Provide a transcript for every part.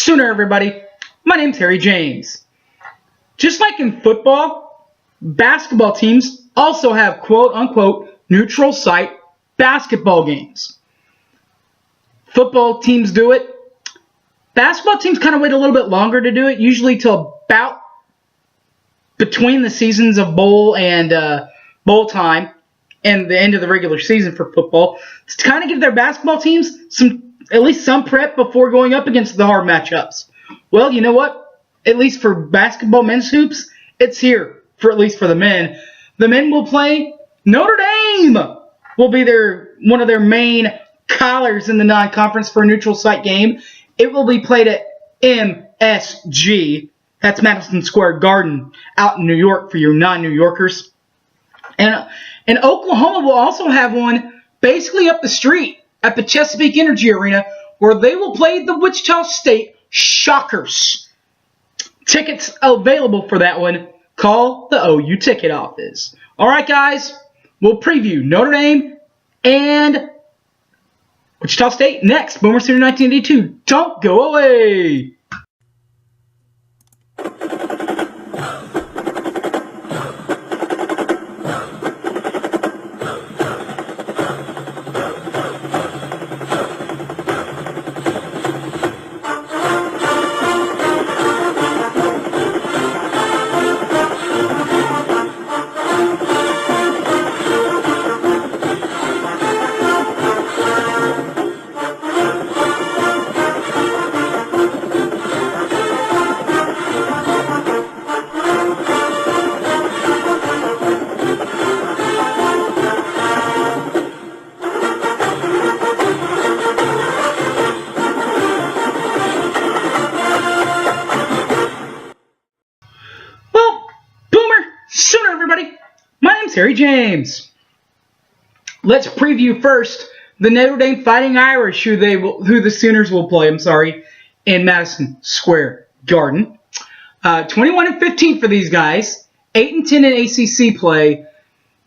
sooner, everybody. My name's Harry James. Just like in football, basketball teams also have quote-unquote neutral site basketball games. Football teams do it. Basketball teams kind of wait a little bit longer to do it, usually till about between the seasons of bowl and bowl time and the end of the regular season for football, to kind of give their basketball teams at least some prep before going up against the hard matchups. Well, you know what? At least for basketball men's hoops, it's here, at least for the men. The men will play Notre Dame. Will be one of their main collars in the non-conference for a neutral site game. It will be played at MSG. That's Madison Square Garden out in New York for your non-New Yorkers. And Oklahoma will also have one basically up the street at the Chesapeake Energy Arena, where they will play the Wichita State Shockers. Tickets available for that one. Call the OU ticket office. All right, guys, we'll preview Notre Dame and Wichita State next. Boomer Sooner 1982. Don't go away. Harry James. Let's preview first the Notre Dame Fighting Irish, who the Sooners will play. In Madison Square Garden. 21-15 for these guys. 8-10 in ACC play.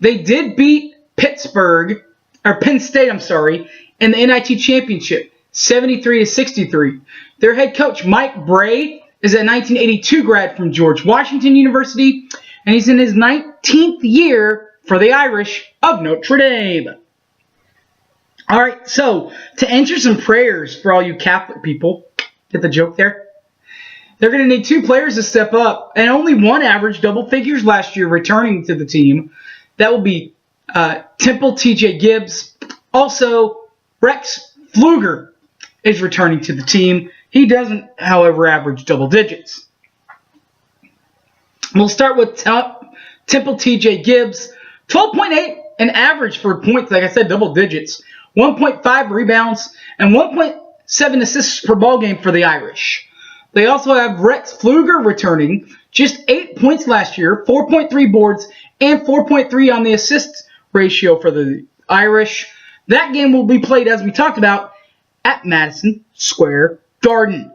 They did beat Penn State, in the NIT Championship, 73-63. Their head coach Mike Bray is a 1982 grad from George Washington University. And he's in his 19th year for the Irish of Notre Dame. All right, so to enter some prayers for all you Catholic people, get the joke there? They're going to need two players to step up, and only one averaged double figures last year returning to the team. That will be Temple TJ Gibbs. Also, Rex Pfluger is returning to the team. He doesn't, however, average double digits. We'll start with Temple TJ Gibbs. 12.8 an average for points, like I said, double digits. 1.5 rebounds and 1.7 assists per ball game for the Irish. They also have Rex Pfluger returning. Just 8 points last year, 4.3 boards, and 4.3 on the assist ratio for the Irish. That game will be played, as we talked about, at Madison Square Garden.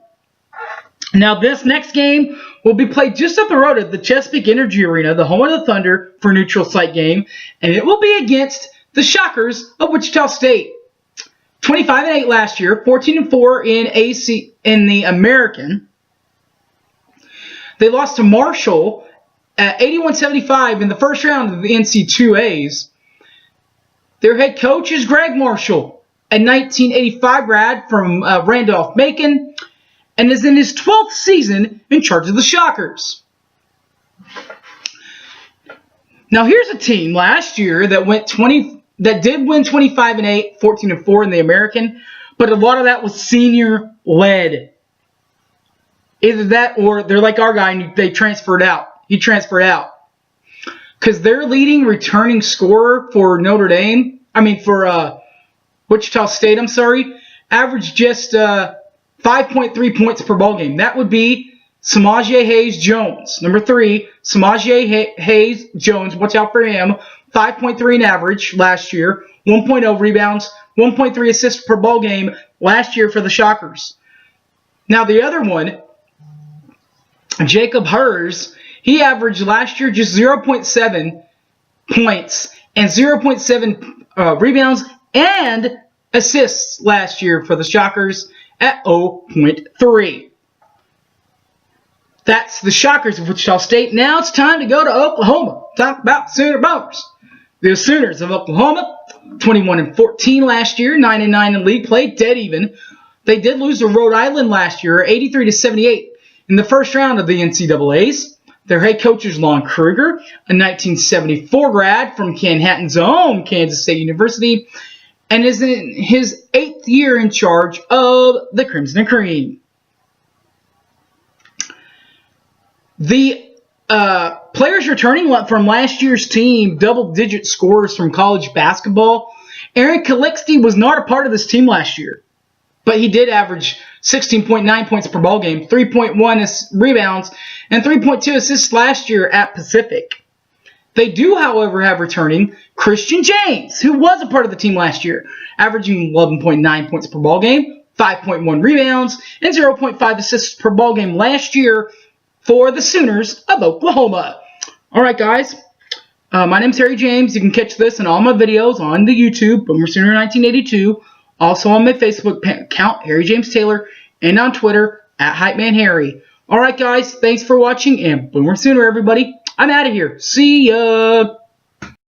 Now, this next game will be played just up the road at the Chesapeake Energy Arena, the home of the Thunder, for a neutral site game, and it will be against the Shockers of Wichita State. 25-8 last year, 14-4 in the American. They lost to Marshall at 81-75 in the first round of the NC2As. Their head coach is Greg Marshall, a 1985 grad from Randolph-Macon, and is in his 12th season in charge of the Shockers. Now, here's a team last year that did win 25-8, 14-4 in the American, but a lot of that was senior-led. Either that or they're like our guy and they transferred out. He transferred out. Because their leading returning scorer for Wichita State, averaged just 5.3 points per ball game. That would be Samaje Hayes-Jones. Number 3, Samaje Hayes-Jones. Watch out for him. 5.3 in average last year. 1.0 rebounds. 1.3 assists per ball game last year for the Shockers. Now the other one, Jacob Hers, he averaged last year just 0.7 points and 0.7 rebounds and assists last year for the Shockers at 0.3. That's the Shockers of Wichita State. Now it's time to go to Oklahoma. Talk about Sooner Bombers. The Sooners of Oklahoma, 21-14 last year, 9-9 in league play, dead even. They did lose to Rhode Island last year, 83-78 in the first round of the NCAAs. Their head coach is Lon Kruger, a 1974 grad from Manhattan's own Kansas State University, and is in his 8th year in charge of the Crimson and Cream. The players returning from last year's team, double-digit scores from college basketball. Aaron Calixte was not a part of this team last year, but he did average 16.9 points per ball game, 3.1 rebounds, and 3.2 assists last year at Pacific. They do, however, have returning Christian James, who was a part of the team last year, averaging 11.9 points per ball game, 5.1 rebounds, and 0.5 assists per ball game last year for the Sooners of Oklahoma. All right, guys. My name's Harry James. You can catch this in all my videos on the YouTube, Boomer Sooner 1982. Also on my Facebook account, Harry James Taylor, and on Twitter, @HypeManHarry. All right, guys. Thanks for watching, and Boomer Sooner, everybody. I'm out of here. See ya.